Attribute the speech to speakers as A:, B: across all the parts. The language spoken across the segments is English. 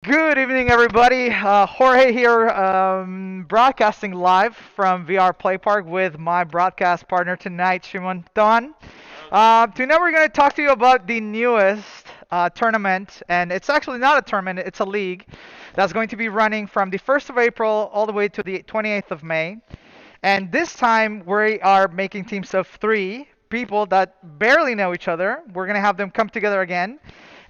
A: Good evening, everybody. Jorge here, broadcasting live from VR Play Park with my broadcast partner tonight, Shimon Don. Tonight we're going to talk to you about the newest tournament, and it's actually not a tournament, it's a league that's going to be running from the 1st of April all the way to the 28th of May. And this time we are making teams of three people that barely know each other. We're going to have them come together again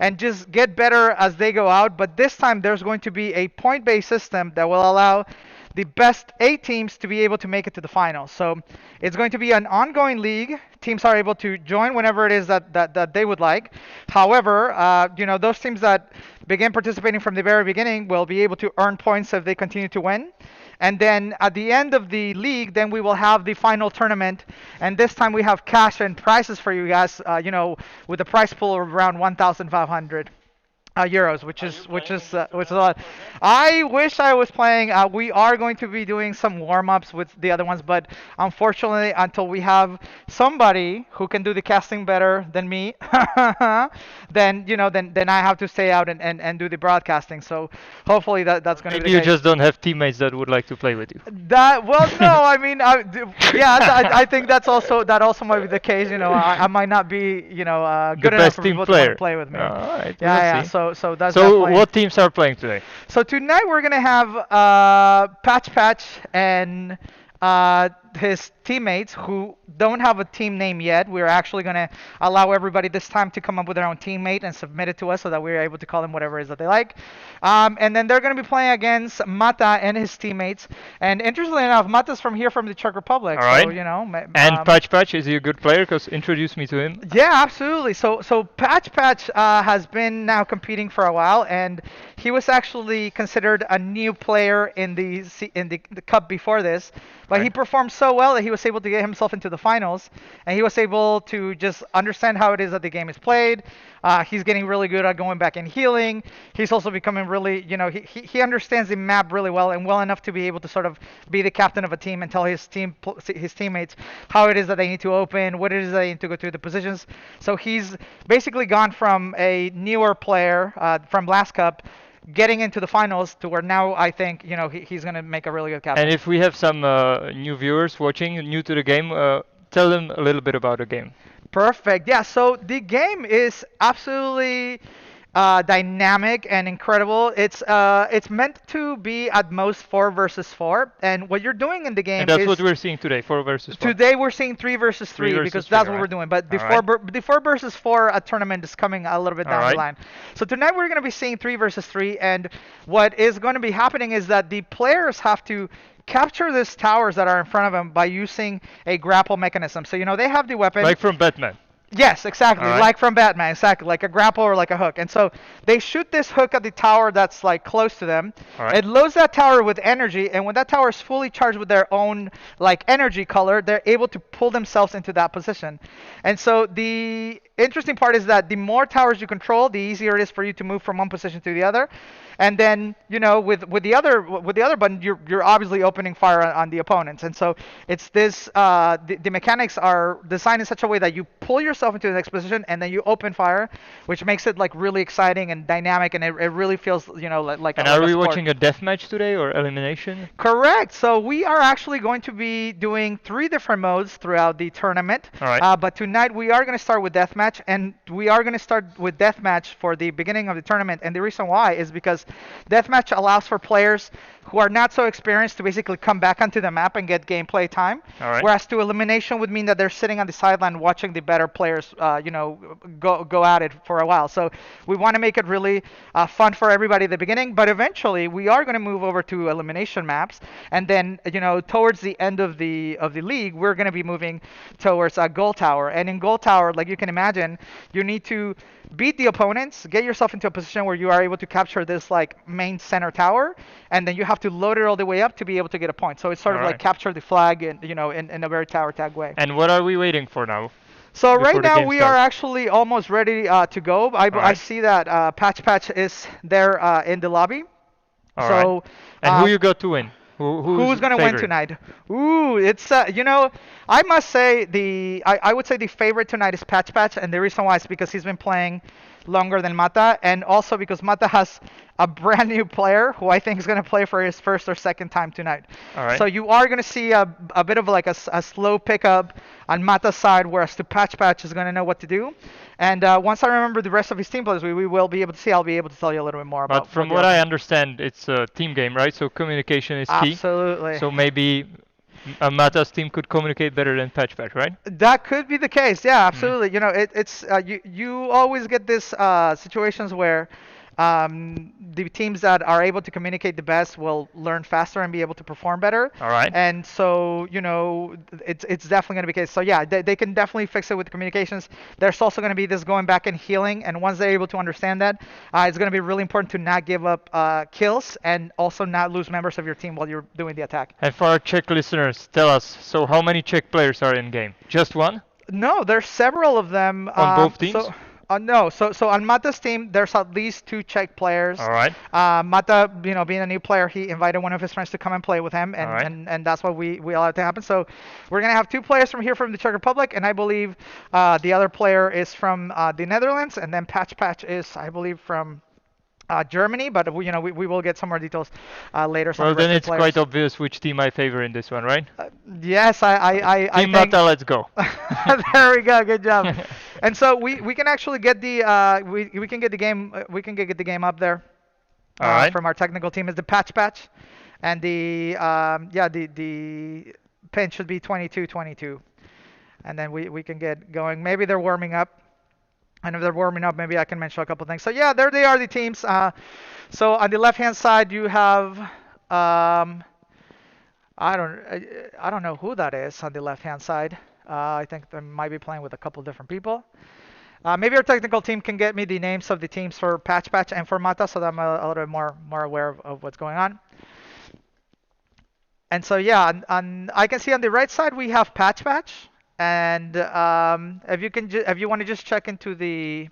A: and just get better as they go out. But this time there's going to be a point-based system that will allow the best 8 teams to be able to make it to the finals. So it's going to be an ongoing league. Teams are able to join whenever it is that they would like. However, those teams that begin participating from the very beginning will be able to earn points if they continue to win. And then at the end of the league, then we will have the final tournament. And this time we have cash and prizes for you guys, with a prize pool of around 1,500 euros, which is a lot. I wish I was playing. We are going to be doing some warm-ups with the other ones, but unfortunately, until we have somebody who can do the casting better than me, then I have to stay out and do the broadcasting. So hopefully that's going to be
B: Maybe
A: the
B: you
A: case.
B: just don't have teammates that would like to play with you.
A: That well, no, I mean, yeah, I think that also might be the case. I might not be,
B: The
A: good enough
B: best
A: for
B: team
A: people to want to
B: player.
A: play with me.
B: Alright,
A: Yeah, yeah.
B: let's see.
A: So that's
B: So
A: definitely.
B: what teams are playing today?
A: So tonight we're gonna have Patch Patch and his teammates who don't have a team name yet. We're actually gonna allow everybody this time to come up with their own teammate and submit it to us so that we're able to call them whatever it is that they like. And then they're gonna be playing against Mata and his teammates. And interestingly enough, Mata's from here from the Czech Republic. So
B: Alright. And Patch Patch, is he a good player? Because introduce me to him.
A: yeah, absolutely. So Patch Patch has been now competing for a while, and he was actually considered a new player in the cup before this, but he
B: Right.
A: performed so well that he was able to get himself into the finals, and he was able to just understand how it is that the game is played. He's getting really good at going back and healing. He's also becoming really, he understands the map really well and well enough to be able to sort of be the captain of a team and tell his teammates how it is that they need to open, what it is that they need to go through the positions. So he's basically gone from a newer player from last cup getting into the finals to where now I think he's going to make a really good captain.
B: And if we have some new viewers watching, new to the game, tell them a little bit about the game.
A: Perfect. Yeah, so the game is absolutely dynamic and incredible. It's meant to be at most 4 versus 4, and what you're doing in the
B: And
A: game
B: that's
A: is
B: what we're seeing today, 4 versus 4.
A: today we're seeing 3 versus 3
B: versus
A: because
B: 3,
A: that's what we're
B: alright.
A: doing. But the
B: Alright.
A: the 4 versus 4 tournament is coming a little bit down the
B: Alright.
A: line. So tonight we're going to be seeing 3 versus 3, and what is going to be happening is that the players have to capture these towers that are in front of them by using a grapple mechanism. So they have the weapon.
B: Like from Batman.
A: Yes, exactly.
B: Alright.
A: Like from Batman, exactly. Like a grapple or like a hook. And so they shoot this hook at the tower that's like close to them.
B: Alright.
A: It loads that tower with energy, and when that tower is fully charged with their own like energy color, they're able to pull themselves into that position. And so the interesting part is that the more towers you control, the easier it is for you to move from one position to the other. And then, with the other button, you're obviously opening fire on the opponents. And so it's this the mechanics are designed in such a way that you pull yourself yourself into the next position, and then you open fire, which makes it like really exciting and dynamic, and it really feels, like
B: And
A: like
B: are
A: a
B: we
A: sport.
B: watching a death match today or elimination?
A: Correct. So we are actually going to be doing three different modes throughout the tournament.
B: All right.
A: But tonight we are going to start with deathmatch, and we are going to start with deathmatch for the beginning of the tournament. And the reason why is because deathmatch allows for players who are not so experienced to basically come back onto the map and get gameplay time.
B: All right.
A: Whereas to elimination would mean that they're sitting on the sideline watching the better players, go at it for a while. So we want to make it really fun for everybody at the beginning, but eventually we are going to move over to elimination maps, and then towards the end of the league, we're going to be moving towards a goal tower. And in goal tower, like you can imagine, you need to beat the opponents, get yourself into a position where you are able to capture this like main center tower, and then you have to load it all the way up to be able to get a point. So it's sort
B: All
A: of like
B: right.
A: capture the flag, and in a very tower tag way.
B: And what are we waiting for now
A: So right
B: before the
A: now
B: game
A: we are
B: starts?
A: actually almost ready to go.
B: All
A: I
B: right.
A: see that Patch is there in the lobby.
B: All right.
A: So
B: And who you got to win? Who's
A: who's gonna win
B: favorite?
A: tonight? Ooh, it's I must say I would say the favorite tonight is Patch, and the reason why is because he's been playing longer than Mata, and also because Mata has a brand new player who I think is gonna play for his first or second time tonight.
B: All right.
A: So you are gonna see a bit of like a slow pickup on Mata's side, whereas to Patch is gonna know what to do. And once I remember the rest of his team players, we will be able to see. I'll be able to tell you a little bit more
B: But
A: about
B: from
A: what they
B: what
A: are
B: I
A: playing.
B: understand, it's a team game, right? So communication is key.
A: Absolutely.
B: So maybe Mata's team could communicate better than Patch, right?
A: That could be the case. Yeah,
B: Mm.
A: absolutely. It's you always get this situations where the teams that are able to communicate the best will learn faster and be able to perform better.
B: All right.
A: And so, it's definitely going to be the case. So yeah, they can definitely fix it with the communications. There's also going to be this going back and healing, and once they're able to understand that, it's going to be really important to not give up kills and also not lose members of your team while you're doing the attack.
B: And for our Czech listeners, tell us, so how many Czech players are in game? Just one?
A: No, there's several of them.
B: On both teams?
A: No, so on Mata's team, there's at least two Czech players.
B: All right.
A: Mata, being a new player, he invited one of his friends to come and play with him,
B: All
A: and
B: right.
A: and that's what we allowed to happen. So we're gonna have two players from here from the Czech Republic, and I believe the other player is from the Netherlands, and then Patch is, I believe, from Germany, but we will get some more details later. Some
B: Well,
A: of the
B: then
A: rest of
B: it's
A: the players.
B: quite obvious which team I favor in this one, right?
A: Yes, I
B: Team
A: think.
B: Mata, let's go.
A: There we go. Good job. And so we can actually get the we can get the game get the game up there
B: All right.
A: from our technical team is the patch, and the the pin should be 22-22, and then we can get going. Maybe they're warming up. And if they're warming up, maybe I can mention a couple things. So yeah, there they are, the teams. So on the left-hand side, you have I don't know who that is on the left-hand side. I think they might be playing with a couple different people. Maybe our technical team can get me the names of the teams for Patch and for Mata, so that I'm a little bit more aware of what's going on. And so yeah, I can see on the right side we have Patch, and if you want to just check into the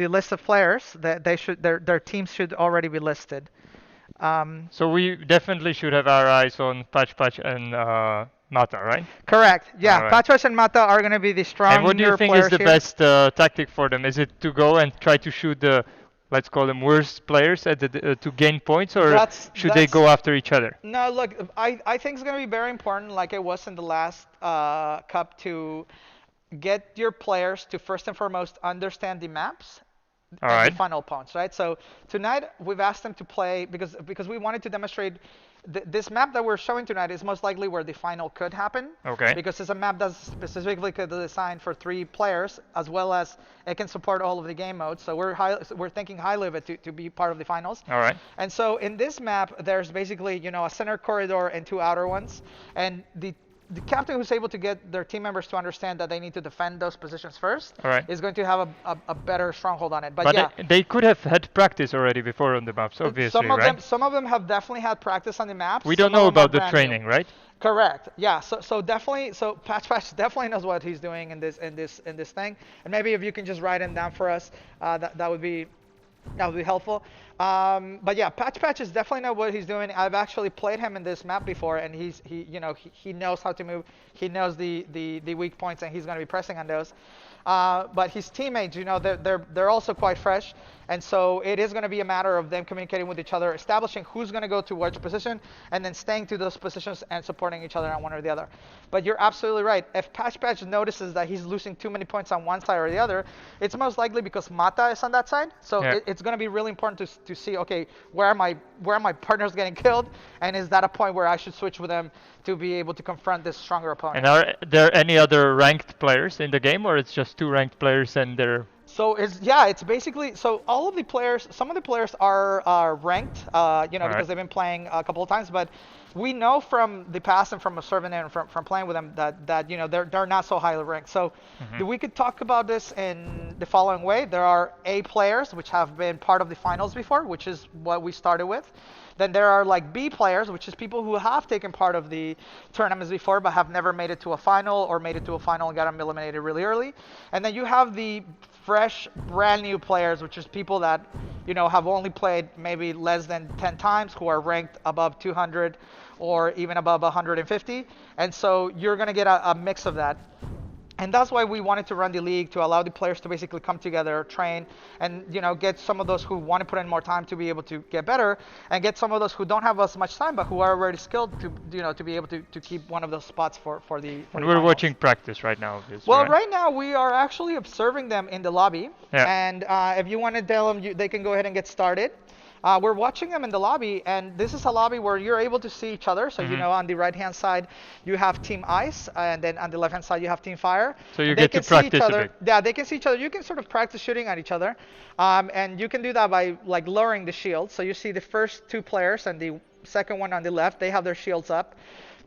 A: list of players, that their teams should already be listed.
B: So we definitely should have our eyes on Patch and Mata, right?
A: Correct. Yeah,
B: All right.
A: Patch and Mata are going to be the
B: And what do you
A: stronger
B: think is
A: players
B: the
A: here.
B: best tactic for them? Is it to go and try to shoot the, let's call them worst players at to gain points, or should they
A: That's
B: go after each other?
A: no, look, I think it's going to be very important, like it was in the last cup, to get your players to first and foremost understand the maps
B: All
A: and the
B: right.
A: final opponents, right? So tonight we've asked them to play because we wanted to demonstrate this map that we're showing tonight is most likely where the final could happen.
B: Okay.
A: Because it's a map that's specifically designed for 3 players, as well as it can support all of the game modes. So we're thinking highly of it to be part of the finals.
B: All right.
A: And so in this map, there's basically a center corridor and 2 outer ones, and the captain who's able to get their team members to understand that they need to defend those positions first
B: All right.
A: is going to have a better stronghold on it. But
B: But
A: yeah,
B: they could have had practice already before on the maps, obviously, right?
A: some of them have definitely had practice on the maps.
B: We don't
A: Some of
B: know
A: them are
B: about the
A: brand new.
B: training, right?
A: Correct. Yeah. So definitely. So Patch definitely knows what he's doing in this thing. And maybe if you can just write him down for us, that would be That would be helpful. But yeah, Patch is definitely know what he's doing. I've actually played him in this map before, and he knows how to move. He knows the weak points, and he's going to be pressing on those. But his teammates, they're also quite fresh, and so it is going to be a matter of them communicating with each other, establishing who's going to go to which position, and then staying to those positions and supporting each other on one or the other. But you're absolutely right. If Patch notices that he's losing too many points on one side or the other, it's most likely because Mata is on that side. So
B: Yeah.
A: it's going to be really important to see, okay, where are my partners getting killed, and is that a point where I should switch with them to be able to confront this stronger opponent?
B: And are there any other ranked players in the game, or it's just two ranked players and they're
A: So it's basically so all of the players, some of the players are ranked,
B: all
A: because
B: right?
A: they've been playing a couple of times, but we know from the past and from observing them and from playing with them that they're not so highly ranked. So
B: Mhm.
A: we could talk about this in the following way. There are A players which have been part of the finals before, which is what we started with. Then there are like B players, which is people who have taken part of the tournaments before but have never made it to a final or made it to a final and got eliminated really early. And then you have the fresh, brand new players, which is people that have only played maybe less than 10 times, who are ranked above 200 or even above 150. And so you're going to get a mix of that. And that's why we wanted to run the league, to allow the players to basically come together, train, and get some of those who want to put in more time to be able to get better, and get some of those who don't have as much time but who are already skilled to be able to keep one of those spots for the
B: And
A: the
B: we're
A: finals.
B: watching practice right now, obviously,
A: Well,
B: right?
A: right now we are actually observing them in the lobby,
B: Yeah.
A: and if you want to tell them, they can go ahead and get started. We're watching them in the lobby, and this is a lobby where you're able to see each other. So,
B: Mhm.
A: on the right-hand side, you have Team Ice, and then on the left-hand side, you have Team Fire.
B: So you
A: They
B: get to
A: can see each
B: practice a
A: other.
B: bit.
A: Yeah, they can see each other. You can sort of practice shooting at each other, and you can do that by like lowering the shield. So you see the first two players and the second one on the left, they have their shields up.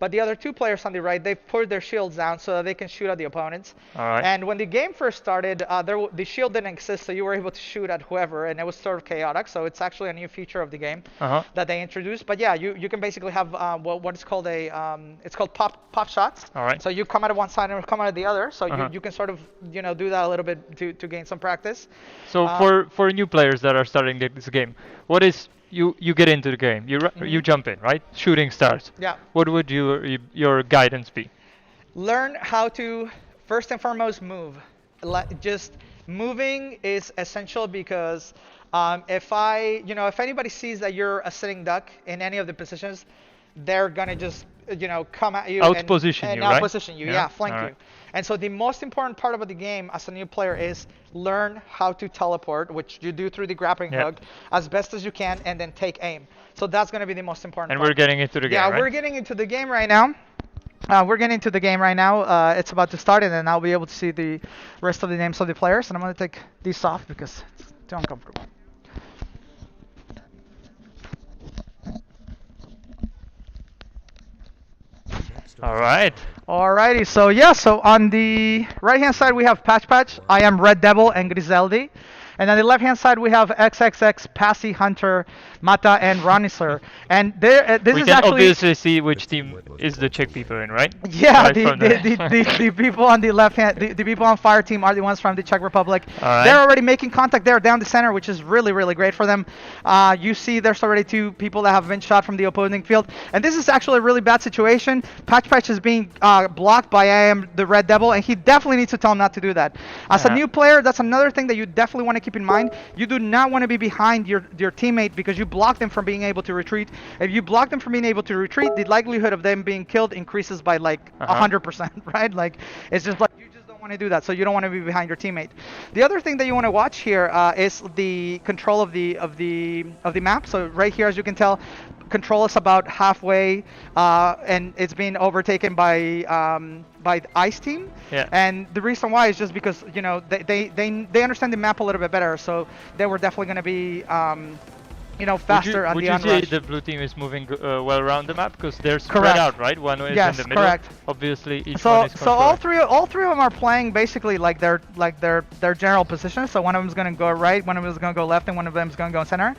A: But the other two players on the right, they've put their shields down so that they can shoot at the opponents.
B: All right.
A: And when the game first started, the shield didn't exist, so you were able to shoot at whoever, and it was sort of chaotic. So it's actually a new feature of the game
B: Uh-huh.
A: that they introduced. But yeah, you can basically have what is called it's called pop shots.
B: All right.
A: So you come out of one side and come out of the other. So
B: Uh-huh.
A: you can sort of do that a little bit to gain some practice.
B: So for new players that are starting this game, what is you get into the game, you jump in, right? Shooting starts.
A: Yeah.
B: What would your guidance be?
A: Learn how to first and foremost move. Just moving is essential because if anybody sees that you're a sitting duck in any of the positions, they're gonna just come at you
B: Outposition
A: and
B: you, right?
A: outposition you,
B: Yeah.
A: flank
B: Alright.
A: you. And so the most important part about the game as a new player is learn how to teleport, which you do through the grappling
B: Yeah.
A: hook as best as you can, and then take aim. So that's going to be the most important
B: And
A: part.
B: we're getting into the game,
A: Yeah,
B: right?
A: we're getting into the game right now. It's about to start, and then I'll be able to see the rest of the names of the players. And I'm going to take these off because it's too uncomfortable.
B: All right.
A: Alrighty, so on the right-hand side we have Patch. I am Red Devil and Griseldi. And on the left-hand side we have XXX, Passy, Hunter, Mata, and Ronisser. And this
B: We
A: is
B: can
A: actually
B: obviously see which team is the Czech people in, right?
A: yeah,
B: Right
A: the,
B: from
A: the,
B: there.
A: the people on the left hand, the people on Fire team are the ones from the Czech Republic.
B: Alright.
A: They're already making contact there down the center, which is really, really great for them. You see there's already two people that have been shot from the opposing field. And this is actually a really bad situation. Patch is being blocked by I am the Red Devil, and he definitely needs to tell him not to do that. As a
B: Yeah.
A: new player, that's another thing that you definitely want to keep in mind. You do not want to be behind your teammate because you block them from being able to retreat. If you block them from being able to retreat, the likelihood of them being killed increases by like 100%, right? Like it's just like you just don't want to do that, so you don't want to be behind your teammate. The other thing that you want to watch here is the control of the map. So right here, as you can tell, control is about halfway, and it's being overtaken by the ice team.
B: Yeah.
A: And the reason why is just because they understand the map a little bit better, so they were definitely going to be faster on
B: would
A: the
B: you say
A: onrush.
B: the blue team is moving well around the map because they're spread
A: Correct.
B: out, right? One is
A: Yes,
B: in the middle.
A: correct.
B: Obviously, each
A: So
B: one is
A: so all
B: controlling.
A: three of them are playing basically like their general position. So one of them is going to go right, one of them is going to go left, and one of them is going to go center.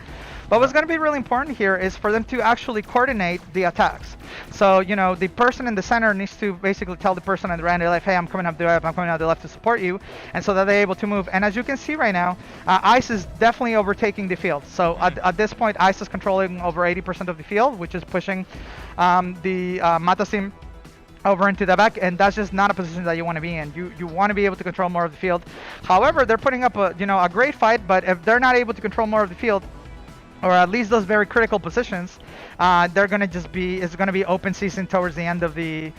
A: But what's going to be really important here is for them to actually coordinate the attacks. So, the person in the center needs to basically tell the person on the right left, hey, I'm coming up the right, I'm coming out the left to support you, and so that they're able to move. And as you can see right now, Ice is definitely overtaking the field. So at this point, Ice is controlling over 80% of the field, which is pushing the Mata team over into the back, and that's just not a position that you want to be in. You want to be able to control more of the field. However, they're putting up a great fight, but if they're not able to control more of the field, or at least those very critical positions, they're gonna just be it's gonna be open season towards the end of the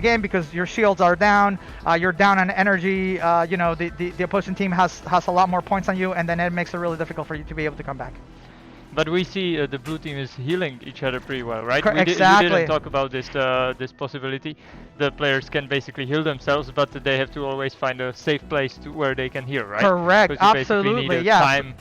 A: game because your shields are down, you're down on energy. The opposing team has a lot more points on you, and then it makes it really difficult for you to be able to come back.
B: But we see the blue team is healing each other pretty well, right?
A: Exactly.
B: You didn't talk about this possibility. The players can basically heal themselves, but they have to always find a safe place where they can heal, right?
A: Correct.
B: Because you basically
A: Absolutely.
B: need
A: Yeah.
B: time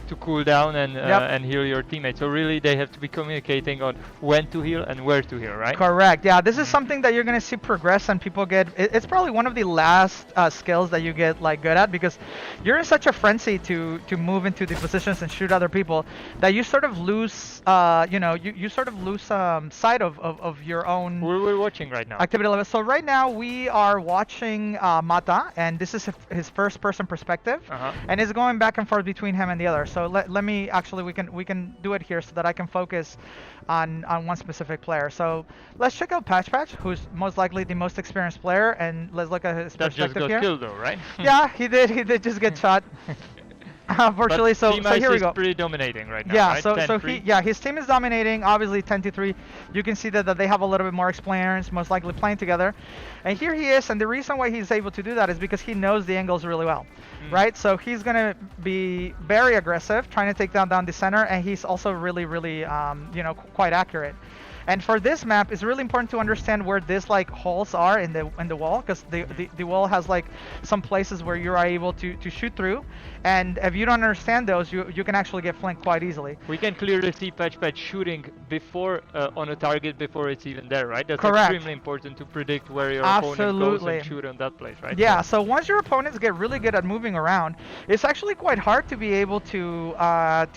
B: to cool down and
A: Yep.
B: and heal your teammates. So really, they have to be communicating on when to heal and where to heal, right?
A: Correct. Yeah, this is something that you're gonna see progress, and people get. It's probably one of the last skills that you get like good at because you're in such a frenzy to move into the positions and shoot other people that you sort of lose. You sort of lose sight of your own
B: We're watching right now.
A: activity level. So right now we are watching Mata, and this is his first-person perspective,
B: Uh-huh.
A: and it's going back and forth between him and the other. So let me actually we can do it here so that I can focus on one specific player. So let's check out Patch, who's most likely the most experienced player, and let's look at his
B: That just
A: perspective
B: got
A: here.
B: killed though, right?
A: Yeah, he did just get shot. Unfortunately,
B: But
A: so
B: Team
A: so
B: Ice
A: here we
B: is
A: go.
B: pretty dominating right now,
A: Yeah,
B: right?
A: so
B: 10-3.
A: his team is dominating, obviously 10-3. You can see that they have a little bit more experience, most likely playing together. And here he is, and the reason why he's able to do that is because he knows the angles really well, right? So he's gonna be very aggressive, trying to take down the center, and he's also really, really, quite accurate. And for this map, it's really important to understand where these like holes are in the wall, because the wall has like some places where you are able to shoot through, and if you don't understand those, you can actually get flanked quite easily.
B: We can clearly see Patch shooting before on a target before it's even there, right? That's
A: Correct.
B: extremely important to predict where your opponent goes
A: Absolutely.
B: and shoot on that place, right?
A: Yeah, so once your opponents get really good at moving around, it's actually quite hard to be able to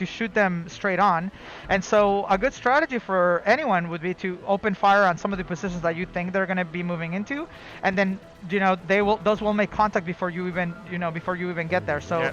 A: shoot them straight on. And so a good strategy for anyone would be to open fire on some of the positions that you think they're going to be moving into, and then those will make contact before you even get there. So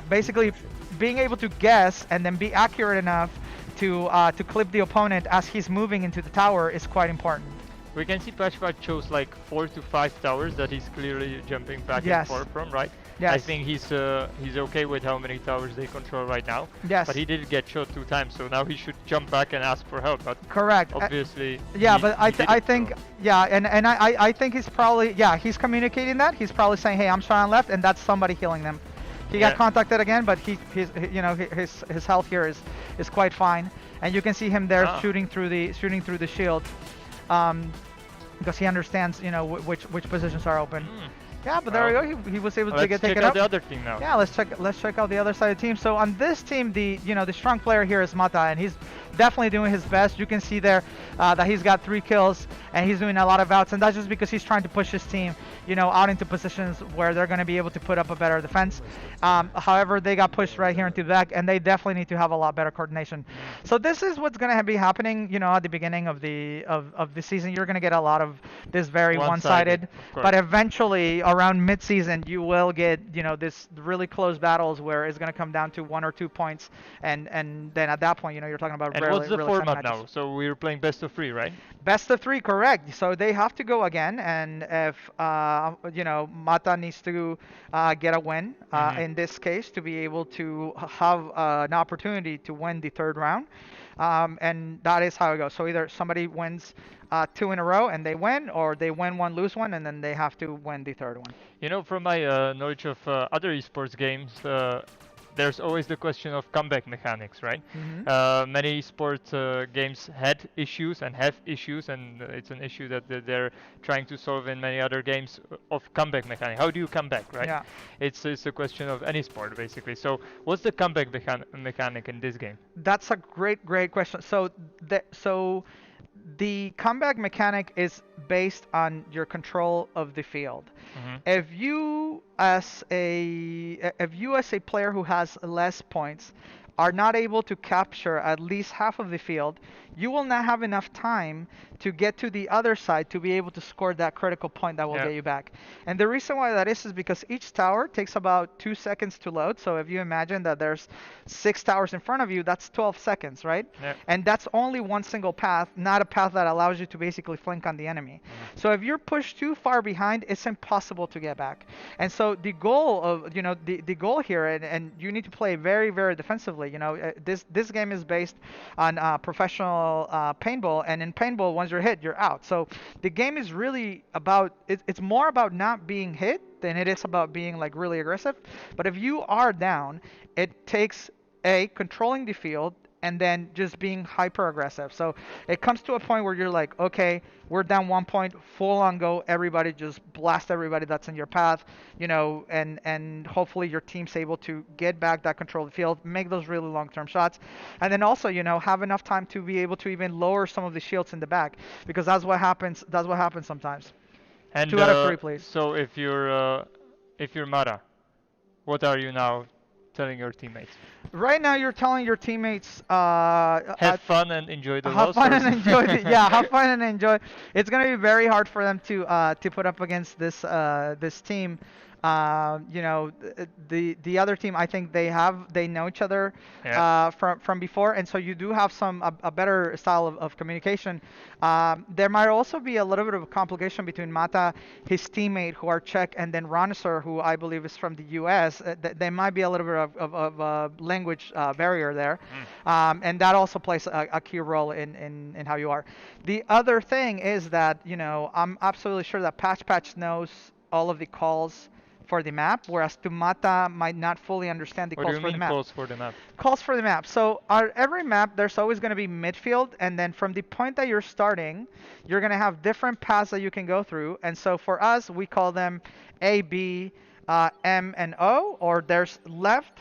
A: basically being able to guess and then be accurate enough to clip the opponent as he's moving into the tower is quite important.
B: We can see Patch chose like 4 to 5 towers that he's clearly jumping back
A: Yes.
B: and forth from, right?
A: Yes.
B: I think he's okay with how many towers they control right now.
A: Yes.
B: But he did get shot 2 times, so now he should jump back and ask for help. But
A: Correct.
B: obviously,
A: Yeah,
B: he-
A: but
B: he didn't,
A: I think
B: so-
A: and I think he's probably he's communicating that. He's probably saying, hey, I'm trying left, and that's somebody healing them. He got
B: Yeah.
A: contacted again, but his health here is quite fine, and you can see him there shooting through the shield, because he understands which positions are open. Yeah, but there we go. He was able to
B: Let's
A: get
B: check
A: taken
B: out
A: up.
B: the other team now.
A: Yeah, let's check out the other side of the team. So on this team, the strong player here is Mata, and he's definitely doing his best. You can see there that he's got 3 kills, and he's doing a lot of outs, and that's just because he's trying to push his team, out into positions where they're going to be able to put up a better defense. However, they got pushed right here into the back, and they definitely need to have a lot better coordination. So this is what's going to be happening, at the beginning of the season. You're going to get a lot of this very one-sided,
B: of course.
A: but eventually around mid-season you will get this really close battles where it's going to come down to 1 or 2 points, and then at that point you're talking about
B: And
A: really,
B: what's the
A: really kind of
B: format
A: matches.
B: now? So we're playing best of 3, right?
A: Best of 3, correct. So they have to go again, and if Mata needs to get a win in this case to be able to have an opportunity to win the 3rd round, and that is how it goes. So either somebody wins 2 in a row and they win, or they win 1, lose 1, and then they have to win the 3rd one.
B: From my knowledge of other esports games, there's always the question of comeback mechanics, right? Many sports games had issues and have issues, and it's an issue that they're trying to solve in many other games of comeback mechanic. How do you come back, right?
A: Yeah.
B: It's a question of any sport, basically. So what's the comeback mechanic in this game?
A: That's a great question. So the comeback mechanic is based on your control of the field. If you as a player who has less points are not able to capture at least half of the field, you will not have enough time to get to the other side to be able to score that critical point that will
B: Yeah.
A: get you back. And the reason why that is because each tower takes about 2 seconds to load. So if you imagine that there's 6 towers in front of you, that's 12 seconds, right?
B: Yeah.
A: And that's only one single path, not a path that allows you to basically flank on the enemy.
B: Mhm.
A: So if you're pushed too far behind, it's impossible to get back. And so the goal of, the goal here, and you need to play very, very defensively. This game is based on professional paintball, and in paintball, once you're hit, you're out. So the game is really about, it's more about not being hit than it is about being like really aggressive. But if you are down, it takes controlling the field and then just being hyper aggressive. So it comes to a point where you're like, okay, we're down 1 point, full on go, everybody just blast everybody that's in your path, and hopefully your team's able to get back that control of the field, make those really long-term shots, and then also, have enough time to be able to even lower some of the shields in the back, because that's what happens. That's what happens sometimes.
B: And
A: 2 out of 3, please.
B: so if you're Mara, what are you now telling your teammates?
A: Right now, you're telling your teammates,
B: Have fun and enjoy the
A: have
B: loss,
A: fun
B: or
A: and enjoy. Yeah, have fun and enjoy. It's gonna be very hard for them to put up against this team. The other team, I think they know each other
B: Yeah.
A: from before, and so you do have a better style of communication. There might also be a little bit of a complication between Mata, his teammate, who are Czech, and then Ronisor, who I believe is from the U.S. There might be a little bit of a language barrier there, and that also plays a key role in how you are. The other thing is that, I'm absolutely sure that Patch Patch knows all of the calls for the map, whereas Tumata might not fully understand the
B: What do
A: calls
B: you
A: for the
B: mean
A: map.
B: calls for the map?
A: Calls for the map. So every map, there's always going to be midfield, and then from the point that you're starting, you're going to have different paths that you can go through. And so for us, we call them A, B, M, and O, or there's left,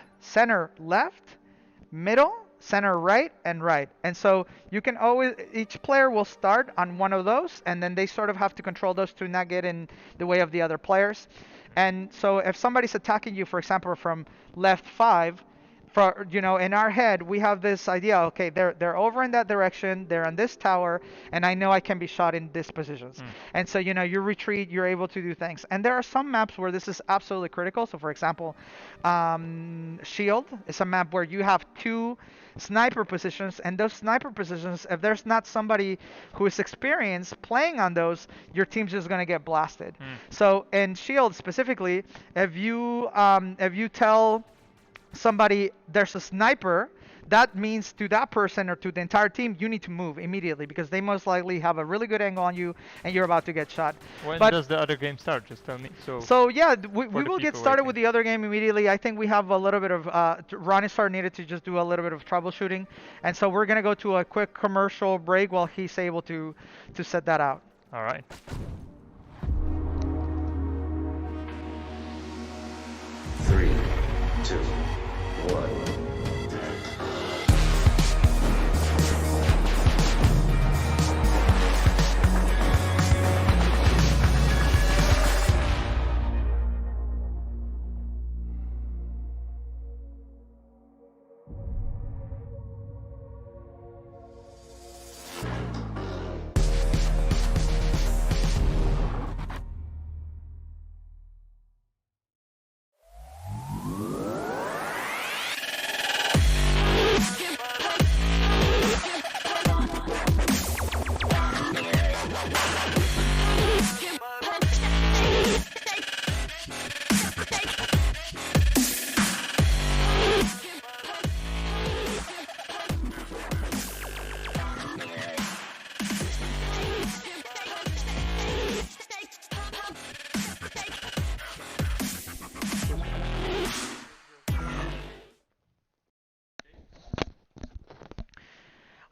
A: middle, center right, and right. And so you can always, each player will start on one of those, and then they sort of have to control those to not get in the way of the other players. And so if somebody's attacking you, for example, from left 5, in our head, we have this idea, okay, they're over in that direction, they're on this tower, and I know I can be shot in these positions.
B: Mm.
A: And so, you retreat, you're able to do things. And there are some maps where this is absolutely critical. So, for example, Shield is a map where you have two sniper positions, and those sniper positions, if there's not somebody who is experienced playing on those, your team's just gonna get blasted.
B: Mm.
A: So in Shield specifically, if you tell somebody there's a sniper, that means to that person or to the entire team, you need to move immediately because they most likely have a really good angle on you and you're about to get shot.
B: When
A: But
B: does the other game start? Just tell me.
A: so yeah, we
B: for the
A: will get
B: people
A: started
B: waiting.
A: with the other game immediately. I think we have a little bit of Ronisar needed to just do a little bit of troubleshooting, and so we're gonna go to a quick commercial break while he's able to set that out.
B: All right.
C: 3, 2, 1.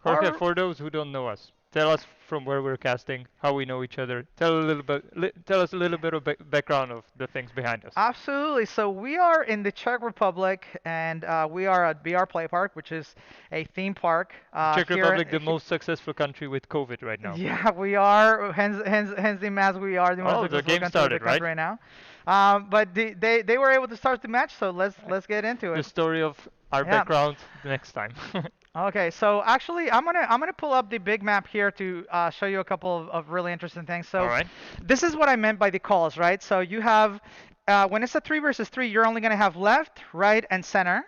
B: Jorge,
A: Our
B: for those who don't know us, Tell us from where we're casting, how we know each other. Tell us a little bit of background of the things behind us.
A: Absolutely. So we are in the Czech Republic, and we are at BR Play Park, which is a theme park
B: Czech
A: here.
B: Republic, the most successful country with COVID right now.
A: Yeah, we are. Hence the match. We are the most
B: Oh, the
A: successful
B: game
A: country with the
B: started,
A: country
B: right?
A: right now. But they were able to start the match, so let's get into
B: The
A: it.
B: story of our
A: Yeah.
B: background next time.
A: Okay, so actually, I'm gonna pull up the big map here to show you a couple of really interesting things.
B: All
A: So
B: right.
A: this is what I meant by the calls, right? So you have when it's a 3 versus 3, you're only gonna have left, right, and center.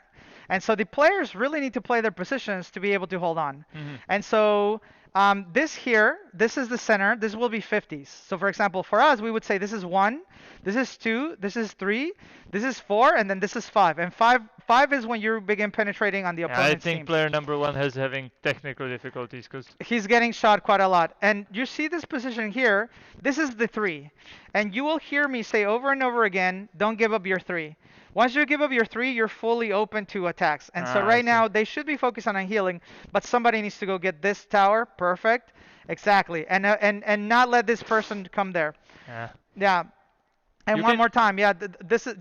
A: And so the players really need to play their positions to be able to hold on.
B: Mhm.
A: And so this here, this is the center. This will be 50s. So for example, for us, we would say this is 1, this is 2, this is 3, this is 4, and then this is 5. And five is when you begin penetrating on the
B: Yeah, I
A: opponent's
B: think
A: team.
B: player number one has having technical difficulties because
A: He's getting shot quite a lot. And you see this position here. This is the 3. And you will hear me say over and over again, don't give up your 3. Once you give up your 3, you're fully open to attacks. And so
B: I
A: right
B: see.
A: now, they should be focused on healing, but somebody needs to go get this tower. Perfect. Exactly. And not let this person come there.
B: Yeah.
A: Yeah. And
B: You
A: one
B: can
A: more time, yeah, this is,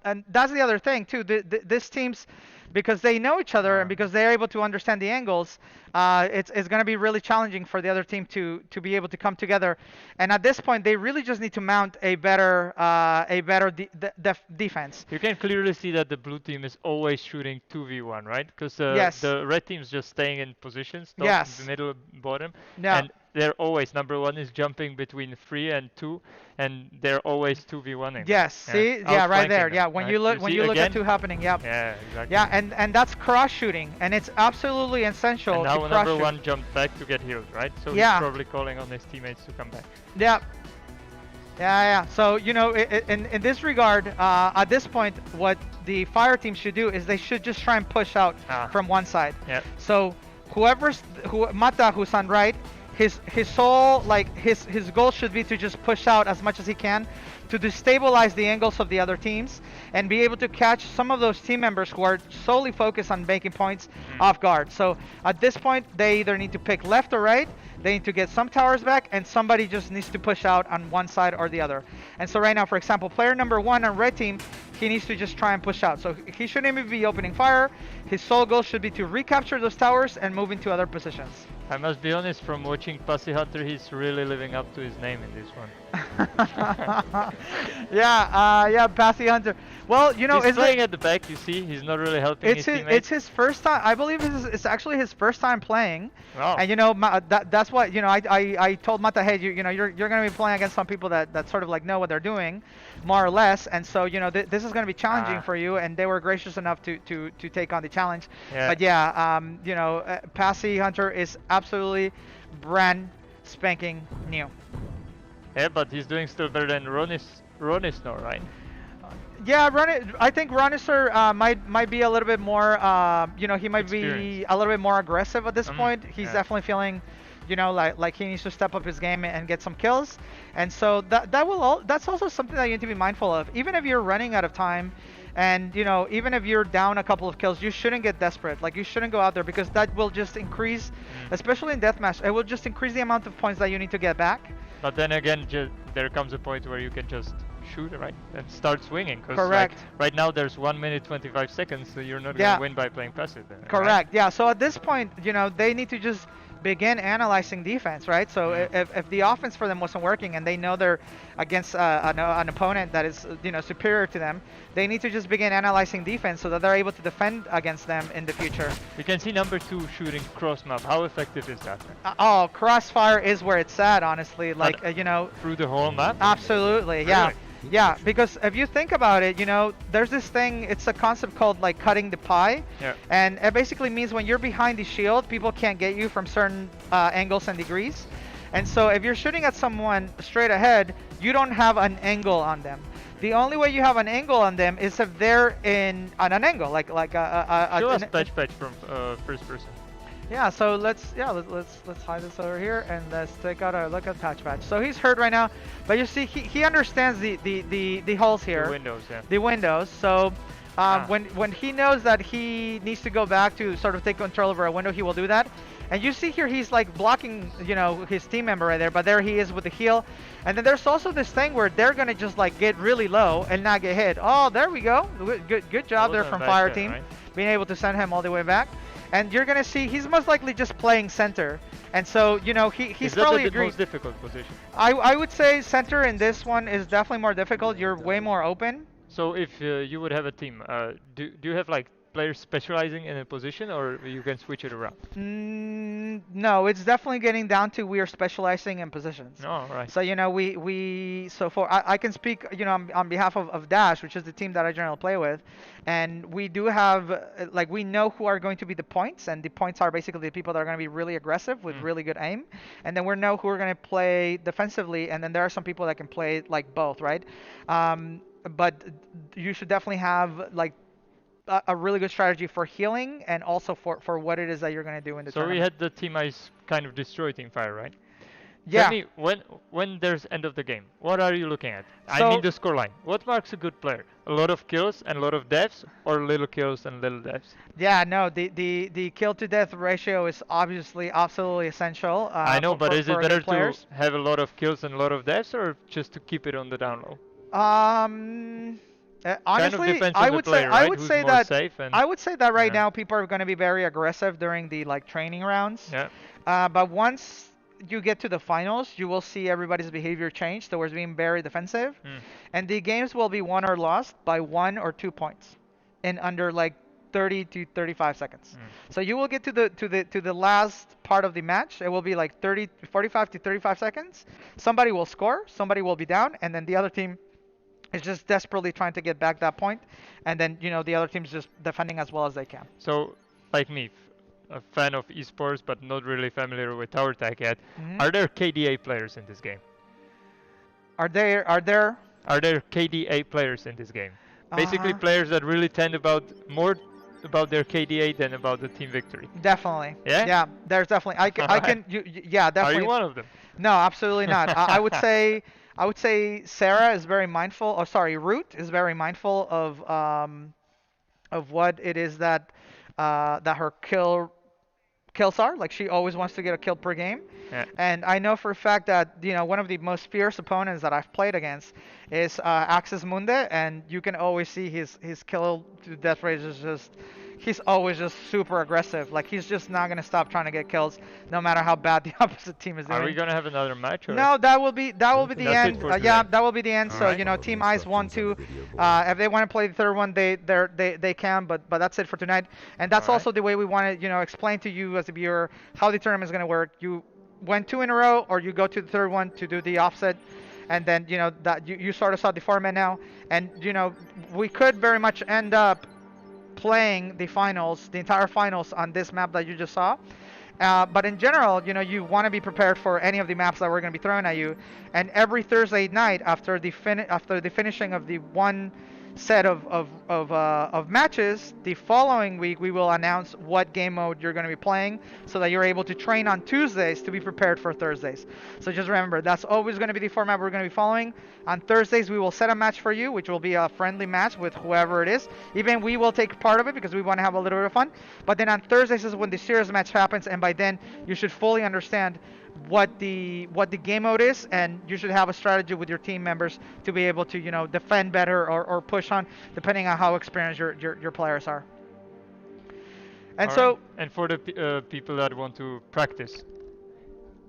A: and that's the other thing too. This team's, because they know each other and because they're able to understand the angles, it's going to be really challenging for the other team to be able to come together. And at this point, they really just need to mount a better defense.
B: You can clearly see that the blue team is always shooting 2v1, right? Because
A: Yes.
B: the red team's just staying in positions, top,
A: Yes.
B: middle, bottom,
A: Yeah.
B: and they're always number one is jumping between 3 and 2, and they're always 2v1ing.
A: Yes. See, yeah, right there.
B: Outflanking
A: Yeah,
B: them,
A: when
B: right?
A: you look
B: see
A: at
B: again?
A: 2 happening, yep.
B: Yeah, exactly.
A: Yeah, and that's cross shooting, and it's absolutely essential
B: And now
A: to cross
B: number
A: shoot.
B: one jumped back to get healed, right? So
A: Yeah.
B: he's probably calling on his teammates to come back.
A: Yeah. Yeah. So, in this regard, at this point, what the fire team should do is they should just try and push out from one side.
B: Yeah.
A: So, Mata, who's on right, his goal should be to just push out as much as he can to destabilize the angles of the other teams and be able to catch some of those team members who are solely focused on making points off guard. So at this point, they either need to pick left or right, they need to get some towers back, and somebody just needs to push out on one side or the other. And so right now, for example, player number 1 on red team, he needs to just try and push out. So he shouldn't even be opening fire. His sole goal should be to recapture those towers and move into other positions.
B: I must be honest, from watching Pussy Hunter, he's really living up to his name in this one.
A: Yeah, Passy Hunter. Well,
B: He's playing at the back, you see, he's not really helping his teammates.
A: it's his first time. I believe it's actually his first time playing.
B: Wow.
A: And that's what I told Mata, hey, you're gonna be playing against some people that sort of like know what they're doing, more or less. And so this is gonna be challenging for you. And they were gracious enough to take on the challenge.
B: Yeah.
A: But yeah, Passy Hunter is absolutely brand spanking new.
B: Yeah, but he's doing still better than Ronis now, right?
A: Yeah, I think Ronisser might be a little bit more, he might be
B: Experienced.
A: a little bit more aggressive at this point. He's
B: yeah.
A: definitely feeling, like he needs to step up his game and get some kills. And so that's also something that you need to be mindful of. Even if you're running out of time, and even if you're down a couple of kills, you shouldn't get desperate. Like you shouldn't go out there because that will just increase, especially in deathmatch, it will just increase the amount of points that you need to get back.
B: But then again, there comes a point where you can just shoot, right? And start swinging.
A: Correct.
B: Right now there's 1 minute 25 seconds, so you're not
A: Yeah.
B: going to win by playing passive. Then,
A: Correct.
B: Right?
A: Yeah. So at this point, they need to just begin analyzing defense, right? So if the offense for them wasn't working and they know they're against an opponent that is superior to them, they need to just begin analyzing defense so that they're able to defend against them in the future.
B: We can see number 2 shooting cross map. How effective is that?
A: Crossfire is where it's at, honestly. Like
B: Through the whole map?
A: Absolutely. Yeah.
B: Really?
A: Yeah, because if you think about it, there's this thing, it's a concept called like cutting the pie.
B: Yeah.
A: And it basically means when you're behind the shield, people can't get you from certain angles and degrees. And so if you're shooting at someone straight ahead, you don't have an angle on them. The only way you have an angle on them is if they're on an angle, like a
B: Show us patch from first person.
A: Yeah, so let's hide this over here and let's take out a look at patch. So he's hurt right now, but you see he understands the holes here.
B: The windows, yeah.
A: The windows. So
B: Ah.
A: When he knows that he needs to go back to sort of take control over a window, he will do that. And you see here he's like blocking, his team member right there, but there he is with the heal. And then there's also this thing where they're gonna just like get really low and not get hit. Oh, there we go. Good job there from Fire Team,
B: right?
A: being able to send him all the way back. And you're gonna see he's most likely just playing center. And so, he's
B: Is that
A: probably
B: the most difficult position?
A: I would say center in this one is definitely more difficult. You're way more open.
B: So if you would have a team, do you have like players specializing in a position, or you can switch it around?
A: No, it's definitely getting down to we are specializing in positions.
B: Oh, right.
A: So we so for I can speak on behalf of Dash, which is the team that I generally play with, and we do have like we know who are going to be the points, and the points are basically the people that are going to be really aggressive with really good aim, and then we know who are going to play defensively, and then there are some people that can play like both, right? But you should definitely have like a really good strategy for healing and also for what it is that you're going to do in the
B: So we
A: tournament.
B: had the team ice kind of destroy team fire, right? Tell
A: Yeah.
B: me when there's end of the game, what are you looking at? I
A: So
B: mean the scoreline. What marks a good player? A lot of kills and a lot of deaths, or little kills and little deaths?
A: yeah, no, the kill to death ratio is obviously absolutely essential
B: I know, but is it
A: for
B: better
A: good
B: to
A: players.
B: have a lot of kills and a lot of deaths, or just to keep it on the down low?
A: Um,
B: Kind of
A: honestly,
B: depends
A: I
B: on the
A: would say
B: player, right? Who's more safe and
A: I would say that right
B: yeah.
A: now people are going to be very aggressive during the like training rounds.
B: Yeah.
A: But once you get to the finals, you will see everybody's behavior change towards being very defensive,
B: Mm.
A: and the games will be won or lost by 1 or 2 points in under like 30 to 35 seconds.
B: Mm.
A: So you will get to the last part of the match. It will be like 45 to 35 seconds. Somebody will score, somebody will be down, and then the other team is just desperately trying to get back that point, and then the other team's just defending as well as they can.
B: So, like me, a fan of esports but not really familiar with tower tag yet,
A: Hmm.
B: are there KDA players in this game?
A: Are there
B: Are there KDA players in this game? Basically,
A: uh
B: players that really tend about more about their KDA than about the team victory.
A: definitely.
B: Yeah?
A: Yeah, there's definitely
B: Alright.
A: yeah,
B: Are
A: definitely.
B: you one of them?
A: No, absolutely not. I would say Sarah is very mindful, or sorry, Root is very mindful of what it is that her kills are. Like she always wants to get a kill per game.
B: Yeah.
A: And I know for a fact that one of the most fierce opponents that I've played against is Axis Munde, and you can always see his kill to death rate is just he's always just super aggressive. Like he's just not gonna stop trying to get kills, no matter how bad the opposite team is doing.
B: Are we gonna have another match? Or?
A: No, that will be the
B: That's it
A: end.
B: for
A: Yeah,
B: today.
A: that will be the end. So
B: Alright.
A: Team Ice 1-2. If they want to play the third one, they can. But that's it for tonight. And that's
B: Alright.
A: also the way we want to explain to you as a viewer how the tournament is going to work. You went two in a row, or you go to the third one to do the offset, and then that you sort of saw the format now, and we could very much end up playing the entire finals on this map that you just saw. But in general, you want to be prepared for any of the maps that we're going to be throwing at you. And every Thursday night, after the finishing of the one set of matches, the following week we will announce what game mode you're going to be playing, so that you're able to train on Tuesdays to be prepared for Thursdays. So just remember, that's always going to be the format we're going to be following. On Thursdays, we will set a match for you, which will be a friendly match with whoever it is. Even we will take part of it because we want to have a little bit of fun. But then on Thursdays is when the serious match happens, and by then you should fully understand what the game mode is, and you should have a strategy with your team members to be able to defend better or push on, depending on how experienced your players are. And
B: Alright.
A: so
B: And for the people that want to practice,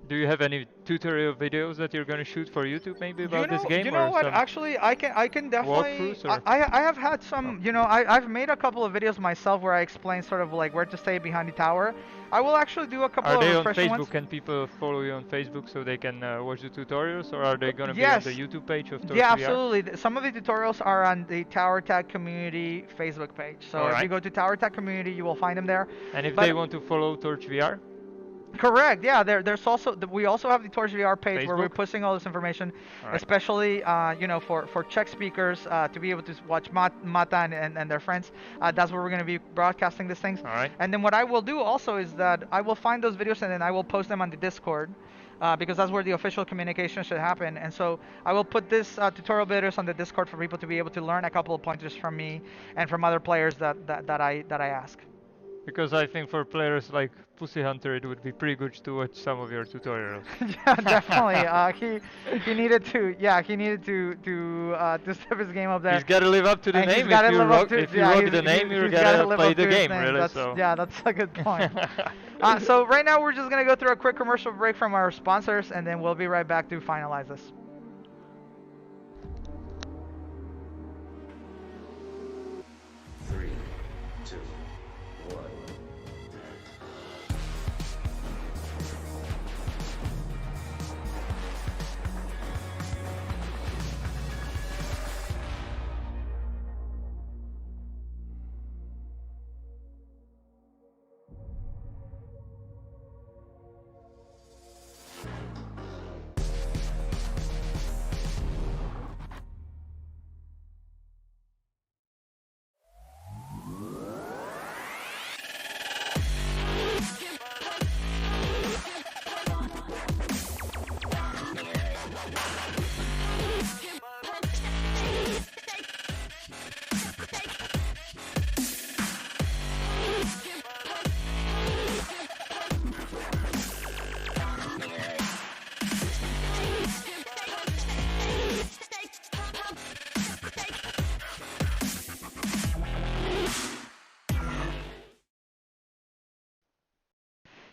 B: do you have any tutorial videos that you're gonna shoot for YouTube maybe about this game,
A: you know
B: or
A: what?
B: some
A: Actually, I can definitely.
B: walkthroughs, or?
A: I have had some. I've made a couple of videos myself where I explain sort of like where to stay behind the tower. I will actually do a couple
B: Are
A: of
B: they on
A: refreshing
B: Facebook?
A: ones.
B: Can people follow you on Facebook so they can watch the tutorials, or are they gonna be on
A: Yes.
B: the YouTube page of Torch
A: Yeah,
B: VR?
A: absolutely. Some of the tutorials are on the Tower Tag Community Facebook page. So if you
B: Alright.
A: go to Tower Tag Community, you will find them there.
B: And if
A: But
B: they want to follow Torch VR,
A: Correct. Yeah. There's also we also have the Torch VR page where we're
B: Facebook?
A: posting all this information,
B: All right.
A: especially for Czech speakers to be able to watch Mata and their friends. That's where we're going to be broadcasting these things.
B: All right.
A: And then what I will do also is that I will find those videos and then I will post them on the Discord. Because that's where the official communication should happen. And so I will put this tutorial videos on the Discord for people to be able to learn a couple of pointers from me and from other players that I ask.
B: Because I think for players like Pussy Hunter, it would be pretty good to watch some of your tutorials.
A: Yeah, definitely. He needed to to step his game up there.
B: He's got to live up to the
A: And he's
B: name.
A: got to live up to
B: If you
A: yeah,
B: rock the name, you
A: he's
B: gotta
A: gotta live
B: play
A: up
B: the
A: to his
B: game,
A: name.
B: really.
A: That's,
B: So.
A: yeah, that's a good point. So right now we're just gonna go through a quick commercial break from our sponsors, and then we'll be right back to finalize this.
C: 3, 2, 1.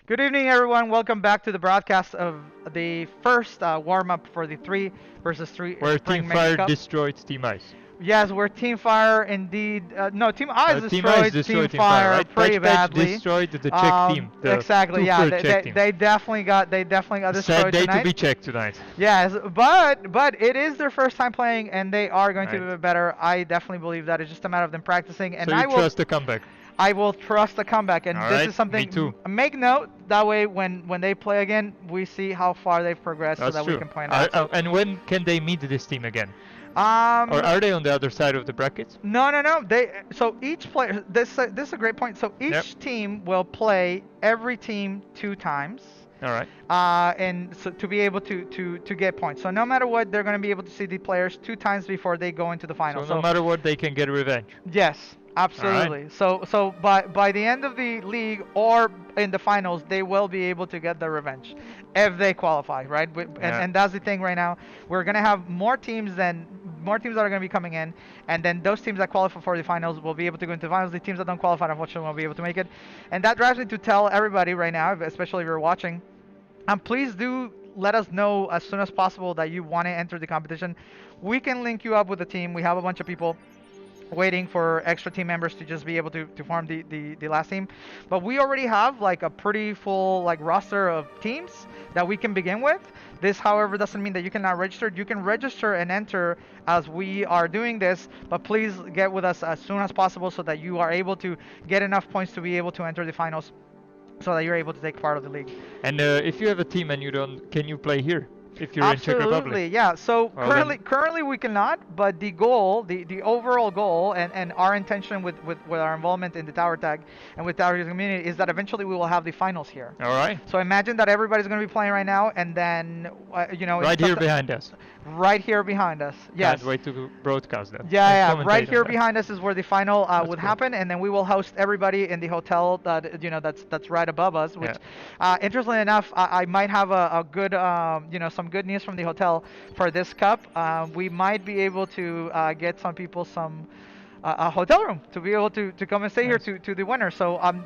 A: Good evening, everyone. Welcome back to the broadcast of the first warm-up for the 3 versus 3
B: Where
A: Spring
B: Team
A: Mega
B: Fire
A: Cup.
B: destroyed Team Ice.
A: Yes, we're Team Fire indeed. No, Team Ice
B: Team
A: destroyed
B: Ice destroyed
A: Team Fire
B: right?
A: pretty
B: Patch Patch
A: badly.
B: destroyed the Czech team. The
A: Exactly. Yeah,
B: super Czech team.
A: they definitely got destroyed
B: Sad day
A: tonight.
B: to be checked tonight.
A: Yes, but it is their first time playing, and they are going to
B: Right.
A: be better. I definitely believe that it's just a matter of them practicing, and
B: So
A: I
B: you
A: will
B: trust the comeback.
A: I will trust the comeback, and
B: All
A: this
B: right,
A: is something.
B: me too.
A: Make note that way when they play again, we see how far they've progressed,
B: That's
A: so that
B: true.
A: we can point out.
B: And when can they meet this team again?
A: Um,
B: Or are they on the other side of the brackets?
A: no. So each player. This is a great point. So each
B: Yep.
A: team will play every team 2 times.
B: All right.
A: And so to be able to get points. So no matter what, they're going to be able to see the players 2 times before they go into the final.
B: So no matter what, they can get revenge.
A: Yes, absolutely. So by the end of the league or in the finals, they will be able to get their revenge if they qualify, right?
B: Yeah.
A: And that's the thing right now. We're gonna have more teams that are gonna be coming in, and then those teams that qualify for the finals will be able to go into the finals. The teams that don't qualify, unfortunately, won't be able to make it. And that drives me to tell everybody right now, especially if you're watching, please do let us know as soon as possible that you want to enter the competition. We can link you up with a team. We have a bunch of people waiting for extra team members to just be able to form the last team, but we already have like a pretty full like roster of teams that we can begin with. This however doesn't mean that you cannot register. You can register and enter as we are doing this, but please get with us as soon as possible so that you are able to get enough points to be able to enter the finals, so that you're able to take part of the league.
B: And if you have a team and you don't, can you play here? If you're in Czech
A: Absolutely,
B: Republic.
A: yeah. So
B: Well,
A: currently we cannot, but the goal, the overall goal, and our intention with our involvement in the Tower Tag and with Tower Tag community is that eventually we will have the finals here.
B: All right.
A: So imagine that everybody's going to be playing right now, and then
B: Right here behind us.
A: Right here behind us. Yes.
B: Can't wait to broadcast that.
A: Yeah,
B: and
A: yeah. Right
B: commentate
A: here
B: on that.
A: behind us is where the final would
B: cool.
A: happen, and then we will host everybody in the hotel that's right above us. Which, interestingly enough, I might have a good some good news from the hotel for this cup. We might be able to get some people some. A hotel room to be able to come and stay here to the winner. So I'm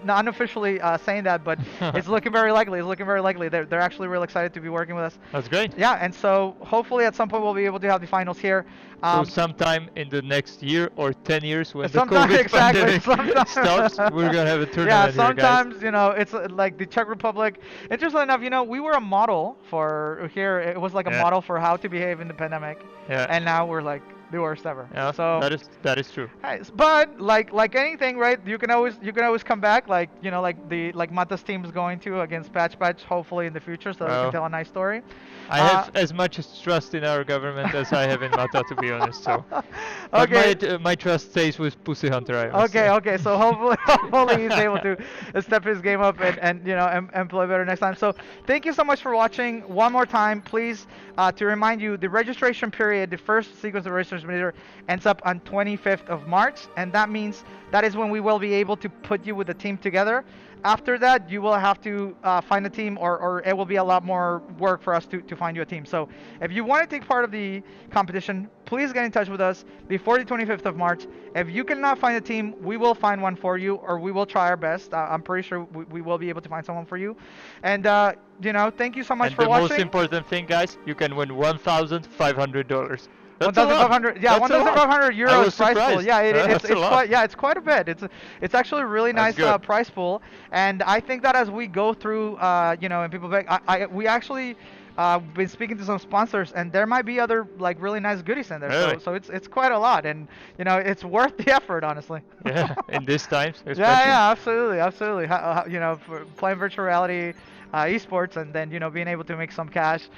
A: not unofficially saying that, but it's looking very likely. It's looking very likely. They're actually real excited to be working with us.
B: That's great.
A: Yeah, and so hopefully at some point we'll be able to have the finals here.
B: So sometime in the next year or 10 years when the
A: Sometime-
B: COVID
A: exactly,
B: pandemic
A: sometime.
B: stops, we're gonna have a tournament
A: Yeah,
B: here, guys.
A: sometimes it's like the Czech Republic. Interestingly enough, we were a model for here. It was like a
B: Yeah.
A: model for how to behave in the pandemic,
B: Yeah.
A: and now we're like the worst ever.
B: Yeah,
A: So.
B: that is true.
A: Nice. But like anything, right? You can always come back. Like like Mata's team is going to against Patch hopefully in the future, so we can
B: Well,
A: tell a nice story.
B: I
A: Uh,
B: have as much trust in our government as I have in Mata, to be honest. So, but
A: okay.
B: my trust stays with Pussy Hunter, I must
A: Okay,
B: say.
A: okay. So hopefully, hopefully he's able to step his game up and play better next time. So thank you so much for watching. One more time, please, to remind you, the registration period, the first sequence of registration period, ends up on 25th of March, and that means that is when we will be able to put you with the team together. After that, you will have to find a team, or it will be a lot more work for us to find you a team. So if you want to take part of the competition, please get in touch with us before the 25th of March. If you cannot find a team, we will find one for you, or we will try our best. I'm pretty sure we will be able to find someone for you. And, thank you so much
B: And
A: for
B: the most
A: watching.
B: important thing, guys, you can win $1,500. That's a lot.
A: 1,500, yeah,
B: That's a lot.
A: 1,500
B: I
A: euros
B: was
A: prize pool.
B: surprised.
A: Yeah,
B: That's a lot.
A: it's quite a bit. It's actually a really
B: That's
A: nice
B: good.
A: prize pool, and I think that as we go through, and people back, we actually been speaking to some sponsors, and there might be other like really nice goodies in there.
B: Really?
A: So it's quite a lot, and it's worth the effort, honestly.
B: Yeah, in these times, especially.
A: Yeah, absolutely, absolutely. For playing virtual reality, esports, and then being able to make some cash.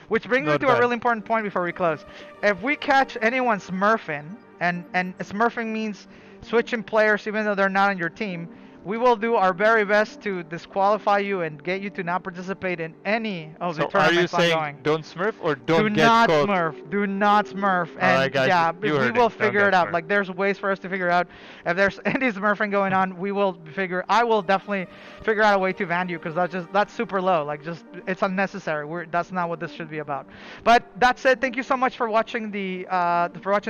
A: Which brings me
B: Not
A: to a
B: bad.
A: really important point before we close. If we catch anyone smurfing, and smurfing means switching players even though they're not on your team, we will do our very best to disqualify you and get you to not participate in any of the
B: So are you
A: tournaments
B: saying
A: ongoing.
B: don't smurf or
A: Do
B: don't get
A: not
B: caught?
A: smurf. Do not smurf.
B: Alright,
A: And
B: guys,
A: yeah,
B: you
A: we
B: heard
A: will
B: it. Don't
A: figure
B: get
A: it out.
B: smurfed.
A: Like there's ways for us to figure out. If there's any smurfing going on, we will figure. I will definitely figure out a way to ban you because that's super low. Like just it's unnecessary. That's not what this should be about. But that said, thank you so much for watching the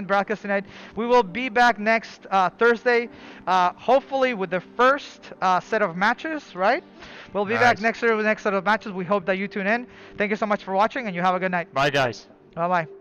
A: broadcast tonight. We will be back next Thursday, hopefully with the first set of matches. Right? We'll be back
B: Nice.
A: next year with the next set of matches. We hope that you tune in. Thank you so much for watching, and you have a good night.
B: Bye, guys.
A: Bye bye.